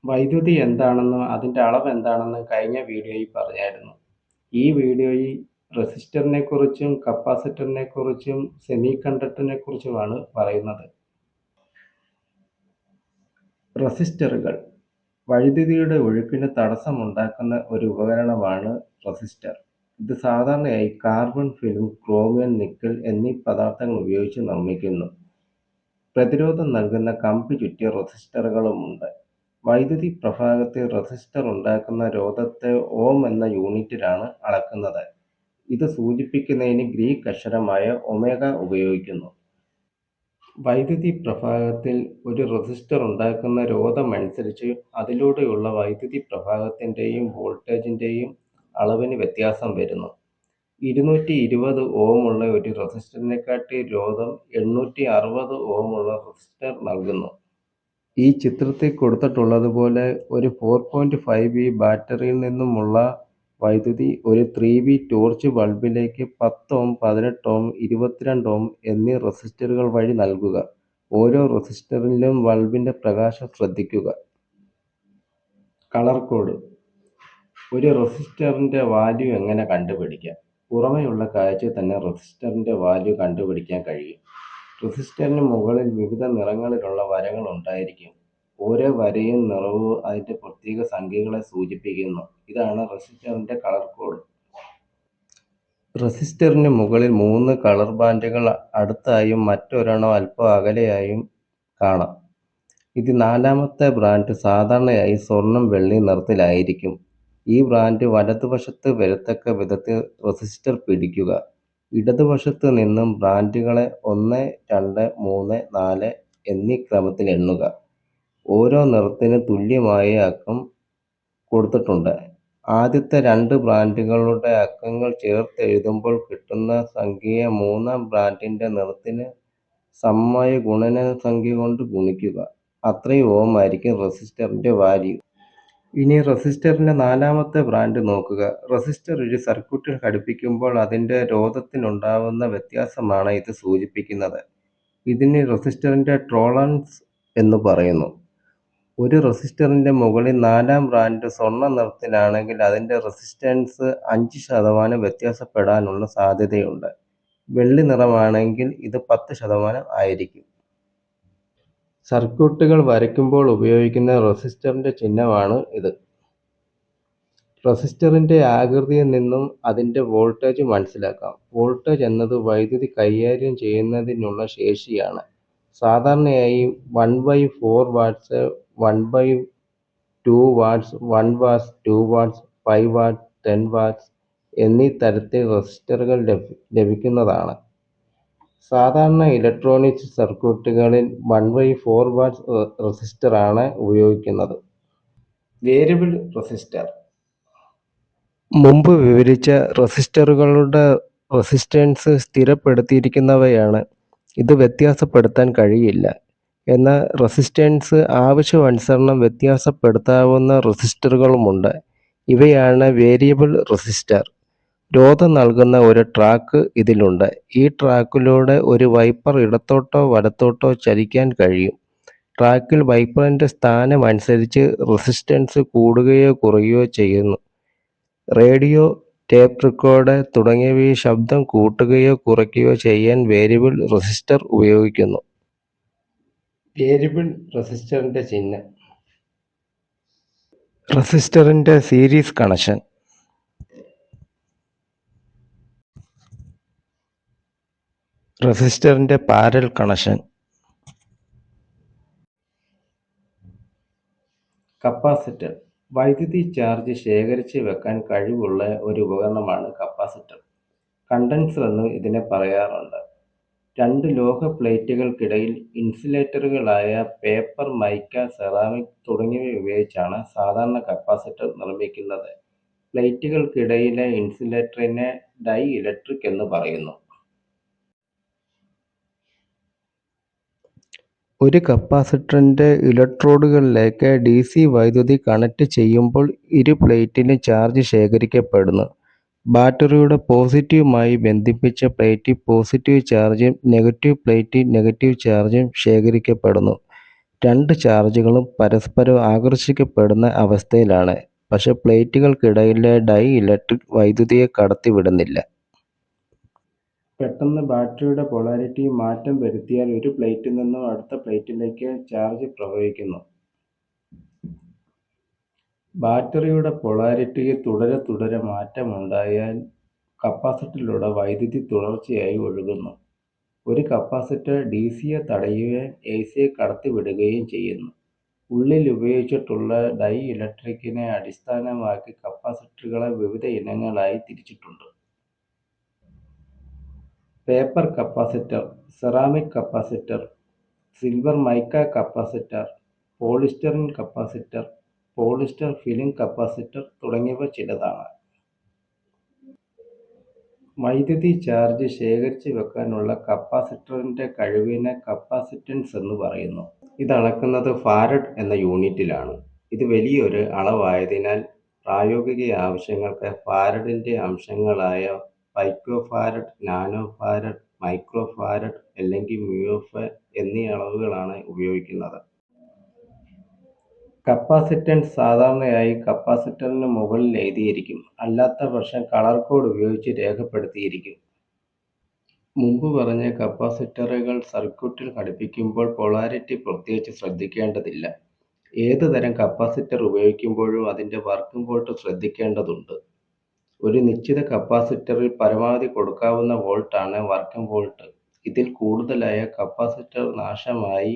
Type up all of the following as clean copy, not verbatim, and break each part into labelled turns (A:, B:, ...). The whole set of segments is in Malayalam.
A: വൈദ്യുതി എന്താണെന്നും അതിൻ്റെ അളവ് എന്താണെന്നും കഴിഞ്ഞ വീഡിയോയിൽ പറഞ്ഞായിരുന്നു. ഈ വീഡിയോയിൽ റെസിസ്റ്ററിനെക്കുറിച്ചും കപ്പാസിറ്ററിനെക്കുറിച്ചും സെമികണ്ടക്ടറിനെക്കുറിച്ചുമാണ് പറയുന്നത്. റെസിസ്റ്ററുകൾ വൈദ്യുതിയുടെ ഒഴുക്കിന് തടസ്സമുണ്ടാക്കുന്ന ഒരു ഉപകരണമാണ് റെസിസ്റ്റർ. ഇത് സാധാരണയായി കാർബൺ ഫിലിം, ക്രോമിയം, നിക്കൽ എന്നീ പദാർത്ഥങ്ങൾ ഉപയോഗിച്ച് നിർമ്മിക്കുന്നു. പ്രതിരോധം നൽകുന്ന കമ്പി ചുറ്റിയ റെസിസ്റ്ററുകളുമുണ്ട്. വൈദ്യുതി പ്രവാഹത്തിൽ റെസിസ്റ്റർ ഉണ്ടാക്കുന്ന രോധത്തെ ഓം എന്ന യൂണിറ്റിലാണ് അളക്കുന്നത്. ഇത് സൂചിപ്പിക്കുന്നതിന് ഗ്രീക്ക് അക്ഷരമായ ഒമേഗ ഉപയോഗിക്കുന്നു. വൈദ്യുതി പ്രവാഹത്തിൽ ഒരു റെസിസ്റ്റർ ഉണ്ടാക്കുന്ന രോധമനുസരിച്ച് അതിലൂടെയുള്ള വൈദ്യുതി പ്രവാഹത്തിൻ്റെയും വോൾട്ടേജിൻ്റെയും അളവിന് വ്യത്യാസം വരുന്നു. 220 ഓമുള്ള ഒരു റെസിസ്റ്ററിനെക്കാട്ടി രോധം 860 ഓമുള്ള റെസിസ്റ്റർ നൽകുന്നു. ഈ ചിത്രത്തിൽ കൊടുത്തിട്ടുള്ളതുപോലെ ഒരു 4.5V ബാറ്ററിയിൽ നിന്നുമുള്ള വൈദ്യുതി ഒരു 3V ടോർച്ച് ബൾബിലേക്ക് 10 ഓം, 18 ഓം, 22 ഓം എന്നീ റെസിസ്റ്ററുകൾ വഴി നൽകുക. ഓരോ റെസിസ്റ്ററിലും ബൾബിൻ്റെ പ്രകാശം ശ്രദ്ധിക്കുക. Colour code. ഒരു റെസിസ്റ്ററിൻ്റെ വാല്യൂ എങ്ങനെ കണ്ടുപിടിക്കാം? പുറമേയുള്ള കാഴ്ചയിൽ തന്നെ റെസിസ്റ്ററിൻ്റെ വാല്യൂ കണ്ടുപിടിക്കാൻ കഴിയും. റെസിസ്റ്ററിന് മുകളിൽ വിവിധ നിറങ്ങളിലുള്ള വരകൾ ഉണ്ടായിരിക്കും. ഓരോ വരയും നിറവും അതിൻ്റെ പ്രത്യേക സംഖ്യകളെ സൂചിപ്പിക്കുന്നു. ഇതാണ് റെസിസ്റ്ററിൻ്റെ കളർ കോഡ്. റെസിസ്റ്ററിന് മുകളിൽ 3 കളർ ബാൻഡുകൾ അടുത്തായും മറ്റൊരെണ്ണം അല്പം അകലെയായും കാണാം. ഇത് നാലാമത്തെ ബാൻഡ് സാധാരണയായി സ്വർണം, വെള്ളി നിറത്തിലായിരിക്കും. ഈ ബാൻഡ് വലതുവശത്ത് വരത്തക്ക വിധത്തിൽ റെസിസ്റ്റർ പിടിക്കുക. ഇടതുവശത്ത് നിന്നും ബാൻഡുകളെ 1, 2, 3, 4 എന്നീ ക്രമത്തിൽ എണ്ണുക. ഓരോ നിറത്തിനും തുല്യമായ അക്കം കൊടുത്തിട്ടുണ്ട്. ആദ്യത്തെ 2 ബാൻഡുകളുടെ അക്കങ്ങൾ ചേർത്തെഴുതുമ്പോൾ കിട്ടുന്ന സംഖ്യയെ മൂന്നാം ബാൻഡിൻ്റെ നിറത്തിന് സമമായ ഗുണനസംഖ്യ കൊണ്ട് ഗുണിക്കുക. അത്രയും ഓം ആയിരിക്കും റെസിസ്റ്ററിൻ്റെ വാല്യൂ. ഇനി റെസിസ്റ്ററിൻ്റെ നാലാമത്തെ ബാൻഡ് നോക്കുക. റെസിസ്റ്റർ ഒരു സർക്യൂട്ടിൽ ഘടിപ്പിക്കുമ്പോൾ അതിൻ്റെ രോധത്തിനുണ്ടാവുന്ന വ്യത്യാസമാണ് ഇത് സൂചിപ്പിക്കുന്നത്. ഇതിന് റെസിസ്റ്ററിൻ്റെ ടോളറൻസ് എന്ന് പറയുന്നു. ഒരു റെസിസ്റ്ററിൻ്റെ മുകളിൽ നാലാം ബാൻഡ് സ്വർണ്ണ നിറത്തിലാണെങ്കിൽ അതിൻ്റെ റെസിസ്റ്റൻസ് 5% വ്യത്യാസപ്പെടാനുള്ള സാധ്യതയുണ്ട്. വെള്ളി നിറമാണെങ്കിൽ ഇത് 10% ആയിരിക്കും. സർക്യൂട്ടുകൾ വരയ്ക്കുമ്പോൾ ഉപയോഗിക്കുന്ന റെസിസ്റ്ററിൻ്റെ ചിഹ്നമാണ് ഇത്. റെസിസ്റ്ററിൻ്റെ ആകൃതിയിൽ നിന്നും അതിൻ്റെ വോൾട്ടേജ് മനസ്സിലാക്കാം. വോൾട്ടേജ് എന്നത് വൈദ്യുതി കൈകാര്യം ചെയ്യുന്നതിനുള്ള ശേഷിയാണ്. സാധാരണയായി 1/4 watts, 1/2 watts, 1 watts, 2 watts, 5 watts, 10 watts എന്നീ തരത്തിൽ റെസിസ്റ്ററുകൾ ലഭിക്കുന്നതാണ്. സാധാരണ ഇലക്ട്രോണിക് സർക്യൂട്ടുകളിൽ 1/4 വാട്ട്സ് റെസിസ്റ്ററാണ് ഉപയോഗിക്കുന്നത്. Variable resistor. മുമ്പ് വിവരിച്ച റെസിസ്റ്ററുകളുടെ റെസിസ്റ്റൻസ് സ്ഥിരപ്പെടുത്തിയിരിക്കുന്നവയാണ്. ഇത് വ്യത്യാസപ്പെടുത്താൻ കഴിയില്ല. എന്നാൽ റെസിസ്റ്റൻസ് ആവശ്യാനുസരണം വ്യത്യാസപ്പെടുത്താവുന്ന റെസിസ്റ്ററുകളുമുണ്ട്. ഇവയാണ് വേരിയബിൾ റെസിസ്റ്റർ. രോധം നൽകുന്ന ഒരു ട്രാക്ക് ഇതിലുണ്ട്. ഈ ട്രാക്കിലൂടെ ഒരു വൈപ്പർ ഇടത്തോട്ടോ വലത്തോട്ടോ ചലിക്കാൻ കഴിയും. ട്രാക്കിൽ വൈപ്പറിൻ്റെ സ്ഥാനം അനുസരിച്ച് റെസിസ്റ്റൻസ് കൂടുകയോ കുറയുകയോ ചെയ്യുന്നു. റേഡിയോ, ടേപ്പ് റെക്കോർഡർ തുടങ്ങിയവയിൽ ശബ്ദം കൂട്ടുകയോ കുറയ്ക്കുകയോ ചെയ്യാൻ വേരിയബിൾ റെസിസ്റ്റർ ഉപയോഗിക്കുന്നു. വേരിയബിൾ റെസിസ്റ്ററിൻ്റെ ചിഹ്നം. റെസിസ്റ്ററിൻ്റെ സീരീസ് കണക്ഷൻ. റെസിസ്റ്ററിൻ്റെ പാരലൽ കണക്ഷൻ. കപ്പാസിറ്റർ. വൈദ്യുതി ചാർജ് ശേഖരിച്ച് വെക്കാൻ കഴിവുള്ള ഒരു ഉപകരണമാണ് കപ്പാസിറ്റർ. കണ്ടൻസർ എന്ന് ഇതിനെ പറയാറുണ്ട്. 2 ലോഹ പ്ലേറ്റുകൾക്കിടയിൽ ഇൻസുലേറ്ററുകളായ പേപ്പർ, മൈക്ക, സെറാമിക് തുടങ്ങിയവ ഉപയോഗിച്ചാണ് സാധാരണ കപ്പാസിറ്റർ നിർമ്മിക്കുന്നത്. പ്ലേറ്റുകൾക്കിടയിലെ ഇൻസുലേറ്ററിനെ ഡൈ ഇലക്ട്രിക് എന്ന് പറയുന്നു. ഒരു കപ്പാസിറ്ററിൻ്റെ ഇലക്ട്രോഡുകളിലേക്ക് DC വൈദ്യുതി കണക്ട് ചെയ്യുമ്പോൾ ഇരു പ്ലേറ്റിലും ചാർജ് ശേഖരിക്കപ്പെടുന്നു. ബാറ്ററിയുടെ പോസിറ്റീവുമായി ബന്ധിപ്പിച്ച പ്ലേറ്റിൽ പോസിറ്റീവ് ചാർജും നെഗറ്റീവ് പ്ലേറ്റിൽ നെഗറ്റീവ് ചാർജും ശേഖരിക്കപ്പെടുന്നു. രണ്ട് ചാർജുകളും പരസ്പരം ആകർഷിക്കപ്പെടുന്ന അവസ്ഥയിലാണ്. പക്ഷേ പ്ലേറ്റുകൾക്കിടയിലെ ഡൈഇലക്ട്രിക് വൈദ്യുതിയെ കടത്തിവിടുന്നില്ല. പെട്ടെന്ന് ബാറ്ററിയുടെ പൊളാരിറ്റിയിൽ മാറ്റം വരുത്തിയാൽ ഒരു പ്ലേറ്റിൽ നിന്നും അടുത്ത പ്ലേറ്റിലേക്ക് ചാർജ് പ്രവഹിക്കുന്നു. ബാറ്ററിയുടെ പൊളാരിറ്റിയിൽ തുടരെ മാറ്റമുണ്ടായാൽ കപ്പാസിറ്ററിലൂടെ വൈദ്യുതി തുടർച്ചയായി ഒഴുകുന്നു. ഒരു കപ്പാസിറ്റർ ഡിസിയെ തടയുകയും എസിയെ കടത്തിവിടുകയും ചെയ്യുന്നു. ഉള്ളിൽ ഉപയോഗിച്ചിട്ടുള്ള ഡൈഇലക്ട്രിക്കിനെ അടിസ്ഥാനമാക്കി കപ്പാസിറ്ററുകളെ വിവിധ ഇനങ്ങളായി തിരിച്ചിട്ടുണ്ട്. Paper capacitor, ceramic capacitor, silver mica capacitor, polystyrene capacitor, polyester film capacitor തുടങ്ങിയവ ചിലതാണ്. വൈദ്യുതി ചാർജ് ശേഖരിച്ചു വെക്കാനുള്ള കപ്പാസിറ്ററിന്റെ കഴിവിനെ കപ്പാസിറ്റൻസ് എന്ന് പറയുന്നു. ഇത് അളക്കുന്നത് ഫാരഡ് എന്ന യൂണിറ്റിലാണ്. ഇത് വലിയൊരു അളവായതിനാൽ പ്രായോഗിക ആവശ്യങ്ങൾക്ക് ഫാരഡിന്റെ അംശങ്ങളായ പൈക്കോഫാരഡ്, നാനോഫാരഡ്, മൈക്രോഫാരഡ് അല്ലെങ്കിൽ മ്യൂഫ് എന്നീ അളവുകളാണ് ഉപയോഗിക്കുന്നത്. കപ്പാസിറ്റൻസ് സാധാരണയായി കപ്പാസിറ്ററിന് മുകളിൽ എഴുതിയിരിക്കും. അല്ലാത്തപക്ഷം കളർ കോഡ് ഉപയോഗിച്ച് രേഖപ്പെടുത്തിയിരിക്കും. മുമ്പ് പറഞ്ഞ കപ്പാസിറ്ററുകൾ സർക്യൂട്ടിൽ ഘടിപ്പിക്കുമ്പോൾ പൊളാരിറ്റി പ്രത്യേകിച്ച് ശ്രദ്ധിക്കേണ്ടതില്ല. ഏത് തരം കപ്പാസിറ്റർ ഉപയോഗിക്കുമ്പോഴും അതിന്റെ വർക്കിംഗ് വോൾട്ട് ശ്രദ്ധിക്കേണ്ടതുണ്ട്. ഒരു നിശ്ചിത കപ്പാസിറ്ററിൽ പരമാവധി കൊടുക്കാവുന്ന വോൾട്ടാണ് വർക്കിംഗ് വോൾട്ട്. ഇതിൽ കൂടുതലായ കപ്പാസിറ്റർ നാശമായി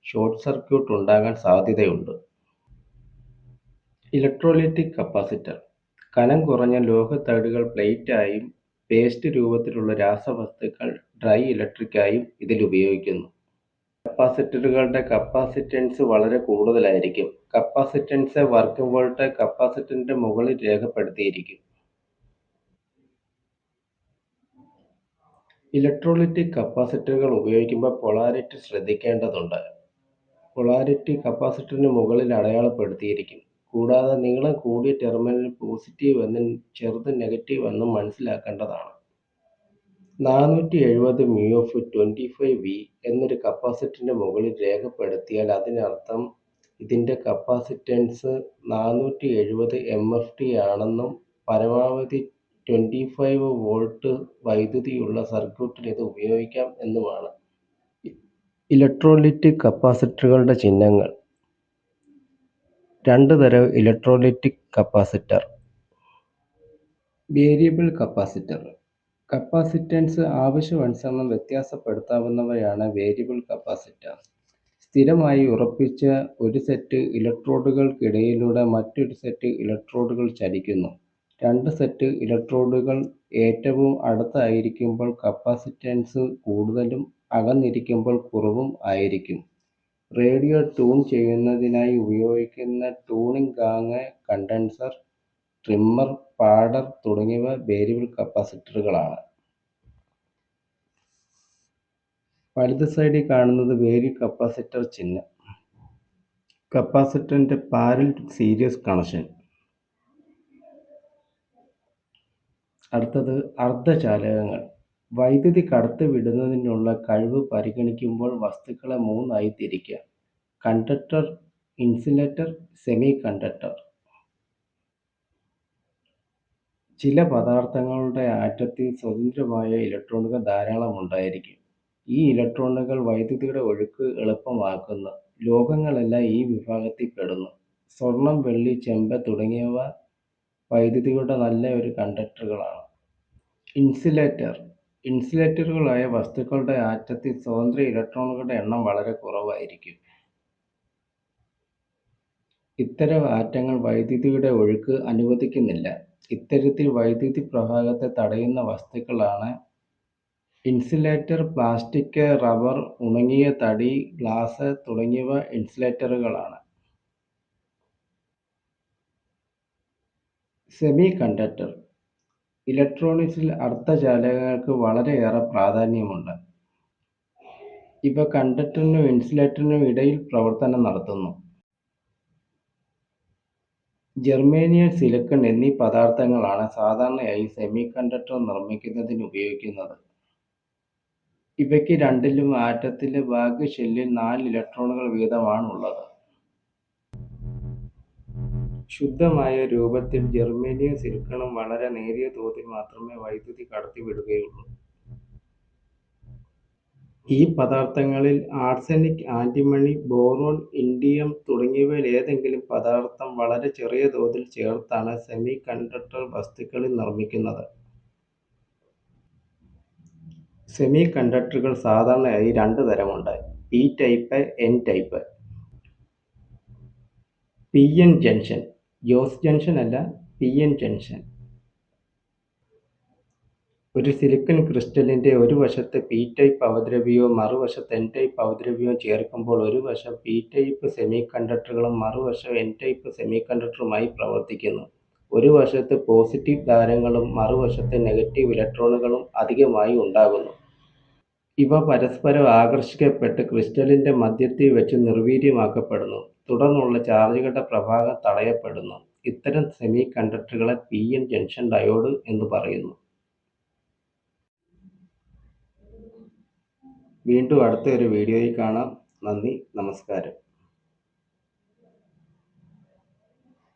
A: ഷോർട്ട് സർക്യൂട്ട് ഉണ്ടാകാൻ സാധ്യതയുണ്ട്. Electrolytic capacitor. കനം കുറഞ്ഞ ലോഹത്തകിടുകൾ പ്ലേറ്റായും പേസ്റ്റ് രൂപത്തിലുള്ള രാസവസ്തുക്കൾ ഡ്രൈ ഇലക്ട്രിക്കായും ഇതിൽ ഉപയോഗിക്കുന്നു. കപ്പാസിറ്ററുകളുടെ കപ്പാസിറ്റൻസ് വളരെ കൂടുതലായിരിക്കും. കപ്പാസിറ്റൻസ് വർക്കിംഗ് വോൾട്ട് കപ്പാസിറ്ററിന്റെ മുകളിൽ രേഖപ്പെടുത്തിയിരിക്കും. ഇലക്ട്രോലൈറ്റിക് കപ്പാസിറ്ററുകൾ ഉപയോഗിക്കുമ്പോൾ പൊളാരിറ്റി ശ്രദ്ധിക്കേണ്ടതുണ്ട്. പൊളാരിറ്റി കപ്പാസിറ്ററിന് മുകളിൽ അടയാളപ്പെടുത്തിയിരിക്കും. കൂടാതെ നീളം കൂടിയ ടെർമിനൽ പോസിറ്റീവ് എന്നും ചെറുത് നെഗറ്റീവ് എന്നും മനസ്സിലാക്കേണ്ടതാണ്. 470 മ്യൂഫ് 25V എന്നൊരു കപ്പാസിറ്ററിന്റെ മുകളിൽ രേഖപ്പെടുത്തിയാൽ അതിനർത്ഥം ഇതിന്റെ കപ്പാസിറ്റൻസ് 470 MFT ആണെന്നും പരമാവധി 25 വോൾട്ട് വൈദ്യുതിയുള്ള സർക്യൂട്ടിൽ ഇത് ഉപയോഗിക്കാം എന്നുമാണ്. ഇലക്ട്രോലൈറ്റിക് കപ്പാസിറ്ററുകളുടെ ചിഹ്നങ്ങൾ. രണ്ട് തരം electrolytic capacitor. Variable capacitor. Capacitance ആവശ്യാനുസരണം വ്യത്യാസപ്പെടുത്താവുന്നവയാണ് വേരിയബിൾ കപ്പാസിറ്റർ. സ്ഥിരമായി ഉറപ്പിച്ച ഒരു സെറ്റ് ഇലക്ട്രോഡുകൾക്കിടയിലൂടെ മറ്റൊരു സെറ്റ് ഇലക്ട്രോഡുകൾ ചലിക്കുന്നു. രണ്ട് സെറ്റ് ഇലക്ട്രോഡുകൾ ഏറ്റവും അടുത്തായിരിക്കുമ്പോൾ കപ്പാസിറ്റൻസ് കൂടുതലും അകന്നിരിക്കുമ്പോൾ കുറവും ആയിരിക്കും. റേഡിയോ ട്യൂൺ ചെയ്യുന്നതിനായി ഉപയോഗിക്കുന്ന ട്യൂണിംഗ് ഗാങ്, കണ്ടൻസർ, ട്രിമ്മർ, പാഡർ തുടങ്ങിയവ വേരിയബിൾ കപ്പാസിറ്ററുകളാണ്. വലത് സൈഡിൽ കാണുന്നത് വേരിയബിൾ കപ്പാസിറ്റർ ചിഹ്നം. കപ്പാസിറ്ററിന്റെ പാരലൽ സീരീസ് കണക്ഷൻ. അടുത്തത് അർദ്ധചാലകങ്ങൾ. വൈദ്യുതി കടത്തിവിടുന്നതിനുള്ള കഴിവ് പരിഗണിക്കുമ്പോൾ വസ്തുക്കളെ മൂന്നായി തിരിക്കാം: കണ്ടക്ടർ, ഇൻസുലേറ്റർ, സെമി കണ്ടക്ടർ. ചില പദാർത്ഥങ്ങളുടെ ആറ്റത്തിൽ സ്വതന്ത്രമായ ഇലക്ട്രോണുകൾ ധാരാളം ഉണ്ടായിരിക്കും. ഈ ഇലക്ട്രോണുകൾ വൈദ്യുതിയുടെ ഒഴുക്ക് എളുപ്പമാക്കുന്നു. ലോഹങ്ങളെല്ലാം ഈ വിഭാഗത്തിൽ പെടുന്നു. സ്വർണം, വെള്ളി, ചെമ്പ് തുടങ്ങിയവ വൈദ്യുതിയുടെ നല്ല ഒരു കണ്ടക്ടറുകളാണ്. ഇൻസുലേറ്റർ. ഇൻസുലേറ്ററുകളായ വസ്തുക്കളുടെ ആറ്റത്തിൽ സ്വതന്ത്ര ഇലക്ട്രോണുകളുടെ എണ്ണം വളരെ കുറവായിരിക്കും. ഇത്തരം ആറ്റങ്ങൾ വൈദ്യുതിയുടെ ഒഴുക്ക് അനുവദിക്കുന്നില്ല. ഇത്തരത്തിൽ വൈദ്യുതി പ്രവാഹത്തെ തടയുന്ന വസ്തുക്കളാണ് ഇൻസുലേറ്റർ. പ്ലാസ്റ്റിക്, റബ്ബർ, ഉണങ്ങിയ തടി, ഗ്ലാസ് തുടങ്ങിയവ ഇൻസുലേറ്ററുകളാണ്. Semi conductor. ഇലക്ട്രോണിക്സിൽ അർദ്ധചാലകങ്ങൾക്ക് വളരെയേറെ പ്രാധാന്യമുണ്ട്. ഇവ കണ്ടക്ടറിനും ഇൻസുലേറ്ററിനും ഇടയിൽ പ്രവർത്തനം നടത്തുന്നു. ജെർമേനിയം, സിലിക്കൺ എന്നീ പദാർത്ഥങ്ങളാണ് സാധാരണയായി സെമി കണ്ടക്ടർ നിർമ്മിക്കുന്നതിന് ഉപയോഗിക്കുന്നത്. ഇവയ്ക്ക് രണ്ടിലും ആറ്റത്തിലെ ബാഹ്യ ഷെല്ലിൽ 4 ഇലക്ട്രോണുകൾ വീതമാണുള്ളത്. ശുദ്ധമായ രൂപത്തിൽ ജെർമേനിയം സിലിക്കണും വളരെ നേരിയ തോതിൽ മാത്രമേ വൈദ്യുതി കടത്തിവിടുകയുള്ളൂ. ഈ പദാർത്ഥങ്ങളിൽ ആർസെനിക്, ആന്റിമണി, ബോറോൺ, ഇൻഡിയം തുടങ്ങിയവയിൽ ഏതെങ്കിലും പദാർത്ഥം വളരെ ചെറിയ തോതിൽ ചേർത്താണ് സെമികണ്ടക്ടർ വസ്തുക്കൾ നിർമ്മിക്കുന്നത്. സെമികണ്ടക്ടറുകൾ സാധാരണയായി 2 തരമുണ്ട്: P type, N type. P N junction, ഗോസ് ജംഗ്ഷൻ അല്ല, പി-എൻ ജംഗ്ഷൻ. ഒരു സിലിക്കൺ ക്രിസ്റ്റലിന്റെ ഒരു വശത്ത് പി ടൈപ്പ് അപദ്രവ്യവും മറുവശത്ത് എൻ ടൈപ്പ് അപദ്രവ്യവും ചേർക്കുമ്പോൾ ഒരു വശം പി ടൈപ്പ് സെമികണ്ടക്ടറുകളും മറുവശം എൻ ടൈപ്പ് സെമികണ്ടക്ടറുമായി പ്രവർത്തിക്കുന്നു. ഒരു വശത്ത് പോസിറ്റീവ് ദ്വാരങ്ങളും മറുവശത്ത് നെഗറ്റീവ് ഇലക്ട്രോണുകളും അധികമായി ഉണ്ടാകുന്നു. ഇവ പരസ്പരം ആകർഷിക്കപ്പെട്ട് ക്രിസ്റ്റലിന്റെ മധ്യത്തിൽ വച്ച് നിർവീര്യമാക്കപ്പെടുന്നു. തുടർന്നുള്ള ചാർജുകളുടെ പ്രവാഹം തടയപ്പെടുന്നു. ഇത്തരം സെമികണ്ടക്ടറുകളെ പി-എൻ ജംഗ്ഷൻ ഡയോഡ് എന്ന് പറയുന്നു. വീണ്ടും അടുത്ത ഒരു വീഡിയോയിൽ കാണാം. നന്ദി, നമസ്കാരം.